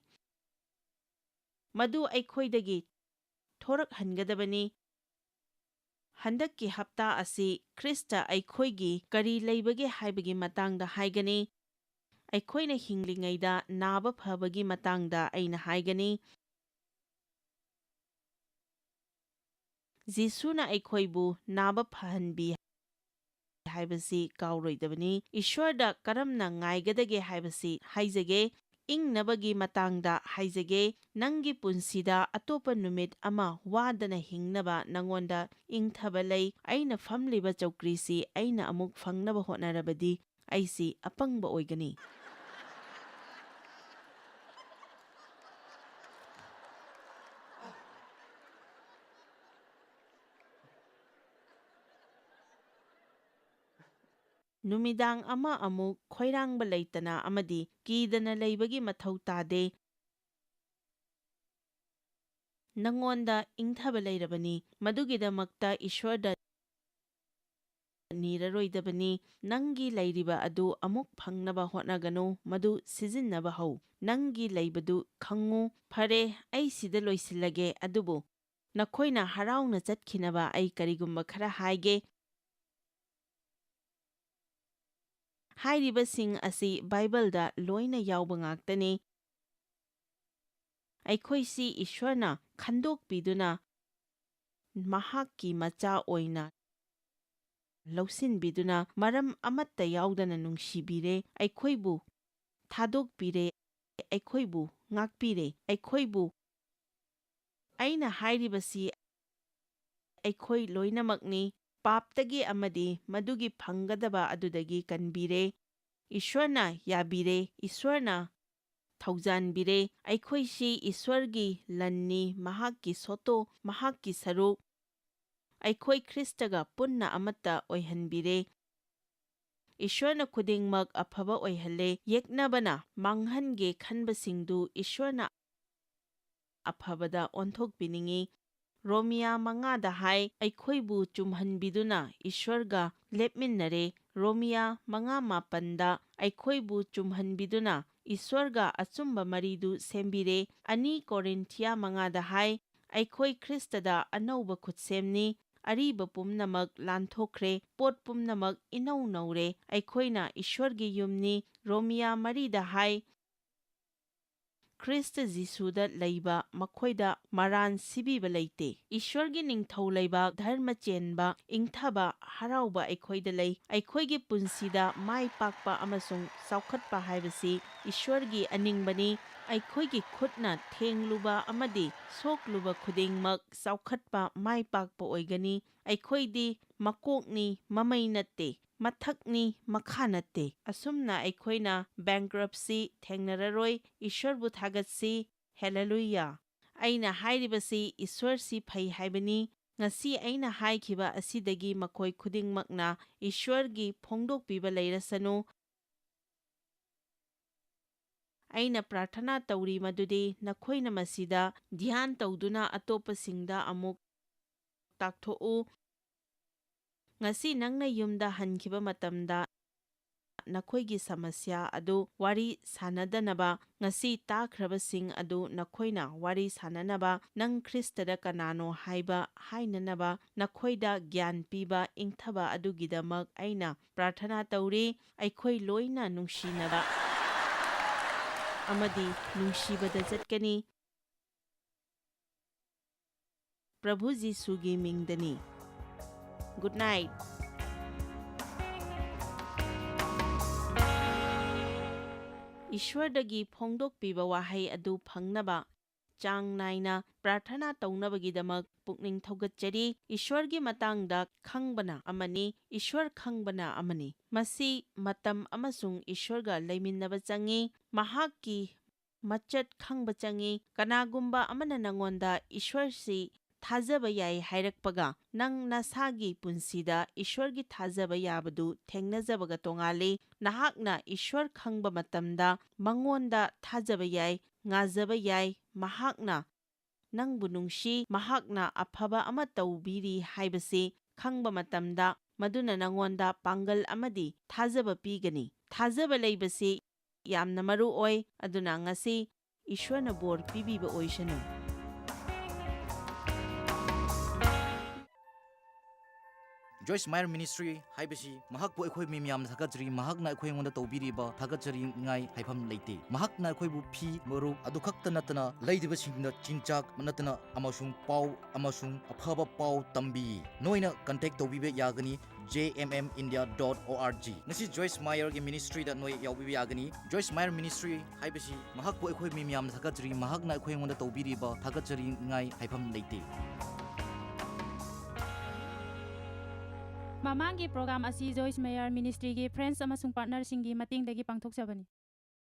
ꯃꯗꯨ ꯑꯩꯈꯣꯏꯗꯒꯤ ꯊꯣꯔꯛꯍꯟꯒꯗꯕꯅꯤ꯫ ꯍꯟꯗꯛꯀꯤ ꯍꯞꯇꯥ ꯑꯁꯤ ꯈ꯭ꯔꯤꯁꯇ ꯑꯩꯈꯣꯏꯒꯤ ꯀꯔꯤ ꯂꯩꯕꯒꯦ ꯍꯥꯏꯕꯒꯤ ꯃꯇꯥꯡꯗ ꯍꯥꯏꯒꯅꯤ꯫ ꯑꯩꯈꯣꯏꯅ ꯍꯤꯡꯂꯤꯉꯩꯗ ꯅꯥꯕ ꯐꯕꯒꯤ ꯃꯇꯥꯡꯗ ꯑꯩꯅ ꯍꯥꯏꯒꯅꯤ꯫ ꯖꯤꯁꯨꯅ ꯑꯩꯈꯣꯏꯕꯨ ꯅꯥꯕ ꯐꯍꯟꯕꯤ ꯍꯥꯏꯕꯁꯤ ꯀꯥꯎꯔꯣꯏꯗꯕꯅꯤ꯫ ꯏꯁ꯭ꯋꯔꯗ ꯀꯔꯝꯅ ꯉꯥꯏꯒꯗꯒꯦ ꯍꯥꯏꯕꯁꯤ ꯍꯥꯏꯖꯒꯦ꯫ ꯏꯪꯅꯕꯒꯤ ꯃꯇꯥꯡꯗ ꯍꯥꯏꯖꯒꯦ꯫ ꯅꯪꯒꯤ ꯄꯨꯟꯁꯤꯗ ꯑꯇꯣꯞꯄ ꯅꯨꯃꯤꯠ ꯑꯃ ꯋꯥꯗꯅ ꯍꯤꯡꯅꯕ ꯅꯪꯉꯣꯟꯗ ꯏꯪꯊꯕ ꯂꯩ꯫ ꯑꯩꯅ ꯐꯝꯂꯤꯕ ꯆꯧꯀ꯭ꯔꯤꯁꯤ ꯑꯩꯅ ꯑꯃꯨꯛ ꯐꯪꯅꯕ ꯍꯣꯠꯅꯔꯕꯗꯤ ꯑꯩꯁꯤ ꯑꯄꯪꯕ ꯑꯣꯏꯒꯅꯤ꯫ ꯅꯨꯃꯤꯗꯥꯡ ꯑꯃ ꯑꯃꯨꯛ ꯈꯣꯏꯔꯥꯡꯕ ꯂꯩꯇꯅ ꯑꯃꯗꯤ ꯀꯤꯗꯅ ꯂꯩꯕꯒꯤ ꯃꯊꯧ ꯇꯥꯗꯦ꯫ ꯅꯪꯉꯣꯟꯗ ꯏꯪꯊꯕ ꯂꯩꯔꯕꯅꯤ꯫ ꯃꯗꯨꯒꯤꯗꯃꯛꯇ ꯏꯁ꯭ꯋꯔꯗ ꯅꯤꯔꯔꯣꯏꯗꯕꯅꯤ꯫ ꯅꯪꯒꯤ ꯂꯩꯔꯤꯕ ꯑꯗꯨ ꯑꯃꯨꯛ ꯐꯪꯅꯕ ꯍꯣꯠꯅꯒꯅꯨ, ꯃꯗꯨ ꯁꯤꯖꯤꯟꯅꯕ ꯍꯧ꯫ ꯅꯪꯒꯤ ꯂꯩꯕꯗꯨ ꯈꯪꯉꯨ꯫ ꯐꯔꯦ, ꯑꯩ ꯁꯤꯗ ꯂꯣꯏꯁꯤꯜꯂꯒꯦ, ꯑꯗꯨꯕꯨ ꯅꯈꯣꯏꯅ ꯍꯔꯥꯎꯅ ꯆꯠꯈꯤꯅꯕ ꯑꯩ ꯀꯔꯤꯒꯨꯝꯕ ꯈꯔ ꯍꯥꯏꯒꯦ꯫ ꯍꯥꯏꯔꯤꯕꯁꯤꯡ ꯑꯁꯤ ꯕꯥꯏꯕꯜꯗ ꯂꯣꯏꯅ ꯌꯥꯎꯕ ꯉꯥꯛꯇꯅꯤ꯫ ꯑꯩꯈꯣꯏꯁꯤ ꯏꯁ꯭ꯋꯔꯅ ꯈꯟꯗꯣꯛꯄꯤꯗꯨꯅ ꯃꯍꯥꯛꯀꯤ ꯃꯆꯥ ꯑꯣꯏꯅ ꯂꯧꯁꯤꯟꯕꯤꯗꯨꯅ ꯃꯔꯝ ꯑꯃꯠꯇ ꯌꯥꯎꯗꯅ ꯅꯨꯡꯁꯤꯕꯤꯔꯦ꯫ ꯑꯩꯈꯣꯏꯕꯨ ꯊꯥꯗꯣꯛꯄꯤꯔꯦ꯫ ꯑꯩꯈꯣꯏꯕꯨ ꯉꯥꯛꯄꯤꯔꯦ꯫ ꯑꯩꯅ ꯍꯥꯏꯔꯤꯕꯁꯤ ꯑꯩꯈꯣꯏ ꯂꯣꯏꯅꯃꯛꯅꯤ꯫ ꯄꯥꯞꯇꯒꯤ ꯑꯃꯗꯤ ꯃꯗꯨꯒꯤ ꯐꯪꯒꯗꯕ ꯑꯗꯨꯗꯒꯤ ꯀꯟꯕꯤꯔꯦ꯫ ꯏꯁ꯭ꯋꯔꯅ ꯌꯥꯕꯤꯔꯦ꯫ ꯏꯁ꯭ꯋꯔꯅ ꯊꯧꯖꯥꯟꯕꯤꯔꯦ꯫ ꯑꯩꯈꯣꯏꯁꯤ ꯏꯁ꯭ꯋꯔꯒꯤ ꯂꯟꯅꯤ, ꯃꯍꯥꯛꯀꯤ ꯁꯣꯠꯇꯣ, ꯃꯍꯥꯛꯀꯤ ꯁꯔꯨꯛ꯫ ꯑꯩꯈꯣꯏ ꯈ꯭ꯔꯤꯁꯇꯒ ꯄꯨꯟꯅ ꯑꯃꯠꯇ ꯑꯣꯏꯍꯟꯕꯤꯔꯦ꯫ ꯏꯁ꯭ꯋꯔꯅ ꯈꯨꯗꯤꯡꯃꯛ ꯑꯐꯕ ꯑꯣꯏꯍꯜꯂꯦ꯫ ꯌꯦꯛꯅꯕꯅ ꯃꯥꯡꯍꯟꯒꯦ ꯈꯟꯕꯁꯤꯡꯗꯨ ꯏꯁ꯭ꯋꯔꯅ ꯑꯐꯕꯗ ꯑꯣꯟꯊꯣꯛꯄꯤꯅꯤꯡꯉꯤ꯫ ꯔꯣꯃꯤꯌꯥ 5ꯗ ꯍꯥꯏ, ꯑꯩꯈꯣꯏꯕꯨ ꯆꯨꯝꯍꯟꯕꯤꯗꯨꯅ ꯏꯁ꯭ꯋꯔꯒ ꯂꯦꯞꯃꯤꯟꯅꯔꯦ꯫ ꯔꯣꯃꯤꯌꯥ 5:8ꯗ ꯑꯩꯈꯣꯏꯕꯨ ꯆꯨꯝꯍꯟꯕꯤꯗꯨꯅ ꯏꯁ꯭ꯋꯔꯒ ꯑꯆꯨꯝꯕ ꯃꯔꯤꯗꯨ ꯁꯦꯝꯕꯤꯔꯦ꯫ 2 ꯀꯣꯔꯤꯟꯊꯤꯌꯥ 5ꯗ ꯍꯥꯏ, ꯑꯩꯈꯣꯏ ꯈ꯭ꯔꯤꯁꯇꯗ ꯑꯅꯧꯕ ꯈꯨꯠꯁꯦꯝꯅꯤ꯫ ꯑꯔꯤꯕ ꯄꯨꯝꯅꯃꯛ ꯂꯥꯟꯊꯣꯛꯈ꯭ꯔꯦ, ꯄꯣꯠ ꯄꯨꯝꯅꯃꯛ ꯏꯅꯧ ꯅꯧꯔꯦ꯫ ꯑꯩꯈꯣꯏꯅ ꯏꯁ꯭ꯋꯔꯒꯤ ꯌꯨꯝꯅꯤ꯫ ꯔꯣꯃꯤꯌꯥ 4ꯗ ꯍꯥꯏ, ꯈ꯭ꯔꯤꯁꯇ ꯖꯤꯁꯨꯗ ꯂꯩꯕ ꯃꯈꯣꯏꯗ ꯃꯔꯥꯟ ꯁꯤꯕꯤꯕ ꯂꯩꯇꯦ꯫ ꯏꯁ꯭ꯋꯔꯒꯤ ꯅꯤꯡꯊꯧ ꯂꯩꯕꯥꯛ, ꯙꯔꯃ ꯆꯦꯟꯕ, ꯏꯪꯊꯕ, ꯍꯔꯥꯎꯕ ꯑꯩꯈꯣꯏꯗ ꯂꯩ꯫ ꯑꯩꯈꯣꯏꯒꯤ ꯄꯨꯟꯁꯤꯗ ꯃꯥꯏ ꯄꯥꯛꯄ ꯑꯃꯁꯨꯡ ꯆꯥꯎꯈꯠꯄ ꯍꯥꯏꯕꯁꯤ ꯏꯁ꯭ꯋꯔꯒꯤ ꯑꯅꯤꯡꯕꯅꯤ꯫ ꯑꯩꯈꯣꯏꯒꯤ ꯈꯨꯠꯅ ꯊꯦꯡꯂꯨꯕ ꯑꯃꯗꯤ ꯁꯣꯛꯂꯨꯕ ꯈꯨꯗꯤꯡꯃꯛ ꯆꯥꯎꯈꯠꯄ, ꯃꯥꯏ ꯄꯥꯛꯄ ꯑꯣꯏꯒꯅꯤ꯫ ꯑꯩꯈꯣꯏꯗꯤ ꯃꯀꯣꯛꯅꯤ, ꯃꯃꯩ ꯅꯠꯇꯦ, ꯃꯊꯛꯅꯤ, ꯃꯈꯥ ꯅꯠꯇꯦ꯫ ꯑꯁꯨꯝꯅ ꯑꯩꯈꯣꯏꯅ ꯕꯦꯡꯀ꯭ꯔꯞꯁꯤ ꯊꯦꯡꯅꯔꯔꯣꯏ꯫ ꯏꯁ꯭ꯋꯔꯕꯨ ꯊꯥꯒꯠꯁꯤ꯫ ꯍꯦꯂꯦꯂꯨꯌꯥ! ꯑꯩꯅ ꯍꯥꯏꯔꯤꯕꯁꯤ ꯏꯁ꯭ꯋꯔꯁꯤ ꯐꯩ ꯍꯥꯏꯕꯅꯤ꯫ ꯉꯁꯤ ꯑꯩꯅ ꯍꯥꯏꯈꯤꯕ ꯑꯁꯤꯗꯒꯤ ꯃꯈꯣꯏ ꯈꯨꯗꯤꯡꯃꯛꯅ ꯏꯁ꯭ꯋꯔꯒꯤ ꯐꯣꯡꯗꯣꯛꯄꯤꯕ ꯂꯩꯔꯁꯅꯨ꯫ ꯑꯩꯅ ꯄ꯭ꯔꯥꯊꯅꯥ ꯇꯧꯔꯤ ꯃꯗꯨꯗꯤ ꯅꯈꯣꯏꯅ ꯃꯁꯤꯗ ꯙ꯭ꯌꯥꯟ ꯇꯧꯗꯨꯅ ꯑꯇꯣꯞꯄꯁꯤꯡꯗ ꯑꯃꯨꯛ ꯇꯥꯛꯊꯣꯛꯎ꯫ ꯉꯁꯤ ꯅꯪꯅ ꯌꯨꯝꯗ ꯍꯟꯈꯤꯕ ꯃꯇꯝꯗ ꯅꯈꯣꯏꯒꯤ ꯁꯃꯁ꯭ꯌꯥ ꯑꯗꯨ ꯋꯥꯔꯤ ꯁꯥꯅꯗꯅꯕ, ꯉꯁꯤ ꯇꯥꯈ꯭ꯔꯕꯁꯤꯡ ꯑꯗꯨ ꯅꯈꯣꯏꯅ ꯋꯥꯔꯤ ꯁꯥꯅꯅꯕ, ꯅꯪ ꯈ꯭ꯔꯤꯁꯇꯗ ꯀꯅꯥꯅꯣ ꯍꯥꯏꯕ ꯍꯥꯏꯅꯅꯕ, ꯅꯈꯣꯏꯗ ꯒ꯭ꯌꯥꯟ ꯄꯤꯕ, ꯏꯪꯊꯕ ꯑꯗꯨꯒꯤꯗꯃꯛ ꯑꯩꯅ ꯄ꯭ꯔꯥꯊꯅꯥ ꯇꯧꯔꯤ꯫ ꯑꯩꯈꯣꯏ ꯂꯣꯏꯅ ꯅꯨꯡꯁꯤꯅꯕ ꯑꯃꯗꯤ ꯅꯨꯡꯁꯤꯕꯗ ꯆꯠꯀꯅꯤ꯫ ꯄ꯭ꯔꯚꯨ ꯖꯤꯁꯨꯒꯤ ꯃꯤꯡꯗꯅꯤ꯫ Good night. ꯏꯁ꯭ꯋꯔꯗꯒꯤ ꯐꯣꯡꯗꯣꯛꯄꯤꯕ ꯋꯥꯍꯩ ꯑꯗꯨ ꯐꯪꯅꯕ ꯆꯥꯡ ꯅꯥꯏꯅ ꯄ꯭ꯔꯥꯔꯊꯅꯥ ꯇꯧꯅꯕꯒꯤꯗꯃꯛ ꯄꯨꯛꯅꯤꯡ ꯊꯧꯒꯠꯆꯔꯤ꯫ ꯏꯁ꯭ꯋꯔꯒꯤ ꯃꯇꯥꯡꯗ ꯈꯪꯕꯅ ꯑꯃꯅꯤ, ꯏꯁ꯭ꯋꯔ ꯈꯪꯕꯅ ꯑꯃꯅꯤ꯫ ꯃꯁꯤ ꯃꯇꯝ ꯑꯃꯁꯨꯡ ꯏꯁ꯭ꯋꯔꯒ ꯂꯩꯃꯤꯟꯅꯕ ꯆꯪꯏ, ꯃꯍꯥꯛꯀꯤ ꯃꯆꯠ ꯈꯪꯕ ꯆꯪꯏ꯫ ꯀꯅꯥꯒꯨꯝꯕ ꯑꯃꯅ ꯅꯉꯣꯟꯗ ꯏꯁ꯭ꯋꯔꯁꯤ ꯊꯥꯖꯕ ꯌꯥꯏ ꯍꯥꯏꯔꯛꯄꯒ ꯅꯪ ꯅꯁꯥꯒꯤ ꯄꯨꯟꯁꯤꯗ ꯏꯁ꯭ꯋꯔꯒꯤ ꯊꯥꯖꯕ ꯌꯥꯕꯗꯨ ꯊꯦꯡꯅꯖꯕꯒ ꯇꯣꯉꯥꯜꯂꯤ꯫ ꯅꯍꯥꯛꯅ ꯏꯁ꯭ꯋꯔ ꯈꯪꯕ ꯃꯇꯝꯗ ꯃꯉꯣꯟꯗ ꯊꯥꯖꯕ ꯌꯥꯏ, ꯉꯥꯖꯕ ꯌꯥꯏ, ꯃꯍꯥꯛꯅ ꯅꯪꯕꯨ ꯅꯨꯡꯁꯤ, ꯃꯍꯥꯛꯅ ꯑꯐꯕ ꯑꯃ ꯇꯧꯕꯤꯔꯤ ꯍꯥꯏꯕꯁꯤ ꯈꯪꯕ ꯃꯇꯝꯗ ꯃꯗꯨꯅ ꯅꯉꯣꯟꯗ ꯄꯥꯡꯒꯜ ꯑꯃꯗꯤ ꯊꯥꯖꯕ ꯄꯤꯒꯅꯤ꯫ ꯊꯥꯖꯕ ꯂꯩꯕꯁꯤ ꯌꯥꯝꯅ ꯃꯔꯨ ꯑꯣꯏ, ꯑꯗꯨꯅ ꯉꯁꯤ ꯏꯁ꯭ꯋꯔꯅ ꯕꯣꯔ ꯄꯤꯕꯤꯕ ꯑꯣꯏꯁꯅꯨ꯫ Joyce Meyer Ministry haibasi mahakpu akhoi mi miyam thakajri mahakna akhoi ngonda tawbiriba thakajri ngai haifam leite mahakna akhoi bu phi moru adu khakta natana leidiba singna chinchak natana amasung pau amasung aphaba pau tambi noina contact tawbibe yagani jmmindia.org ngasi Joyce Meyer gi ministry da noi yawbibe yagani Joyce Meyer Ministry haibasi mahakpu akhoi mi miyam thakajri mahakna akhoi ngonda tawbiriba thakajri ngai haifam leite Mamangi program asi Joyce Meyer Ministry gi friends amasung partner singi mating dagi pangthok sabani.